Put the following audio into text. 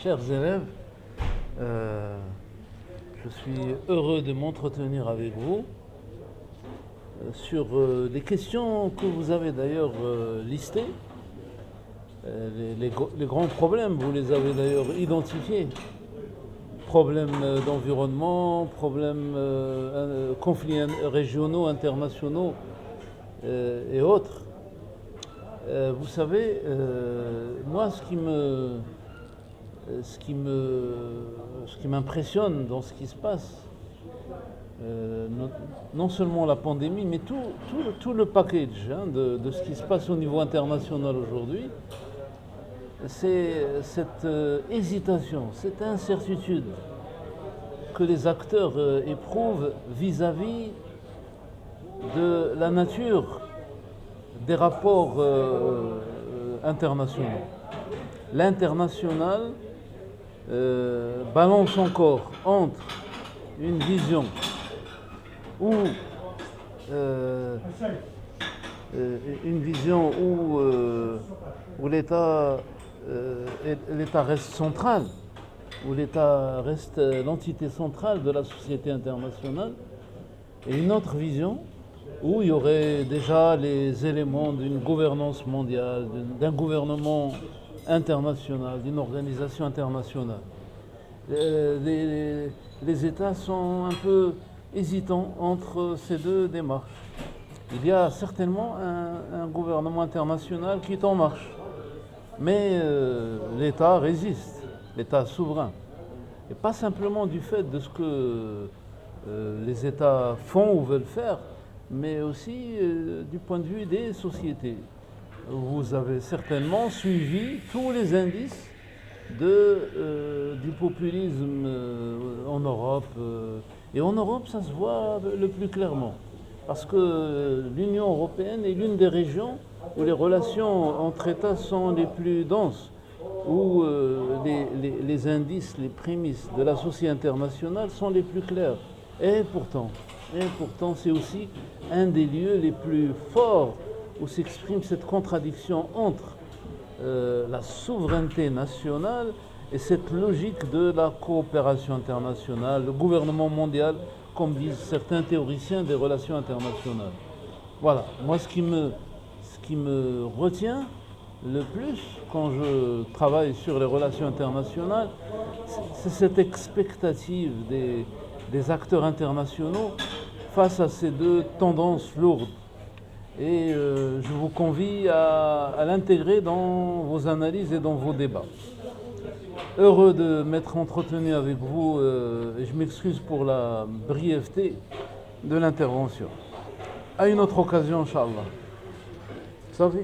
Chers élèves, je suis heureux de m'entretenir avec vous sur les questions que vous avez d'ailleurs listées. Les grands problèmes, vous les avez d'ailleurs identifiés. Problèmes d'environnement, problèmes conflits régionaux, internationaux et autres. Vous savez, moi ce qui m'impressionne dans ce qui se passe, non seulement la pandémie, mais tout le package de ce qui se passe au niveau international aujourd'hui, c'est cette hésitation, cette incertitude que les acteurs éprouvent vis-à-vis de la nature des rapports internationaux. L'international balance encore entre une vision où l'État reste central, où l'État reste l'entité centrale de la société internationale, et une autre vision où il y aurait déjà les éléments d'une gouvernance mondiale, d'un gouvernement international, d'une organisation internationale. Les États sont un peu hésitants entre ces deux démarches. Il y a certainement un gouvernement international qui est en marche, mais l'État résiste, l'État souverain. Et pas simplement du fait de ce que les États font ou veulent faire, mais aussi du point de vue des sociétés. Vous avez certainement suivi tous les indices du populisme en Europe. Et en Europe, ça se voit le plus clairement. Parce que l'Union européenne est l'une des régions où les relations entre États sont les plus denses, où les indices, les prémices de la société internationale sont les plus clairs. Et pourtant, c'est aussi un des lieux les plus forts où s'exprime cette contradiction entre la souveraineté nationale et cette logique de la coopération internationale, le gouvernement mondial, comme disent certains théoriciens des relations internationales. Voilà, moi ce qui me retient le plus quand je travaille sur les relations internationales, c'est cette expectative des acteurs internationaux face à ces deux tendances lourdes. Et je vous convie à l'intégrer dans vos analyses et dans vos débats. Heureux de m'être entretenu avec vous et je m'excuse pour la brièveté de l'intervention. À une autre occasion, Inch'Allah. Ça va.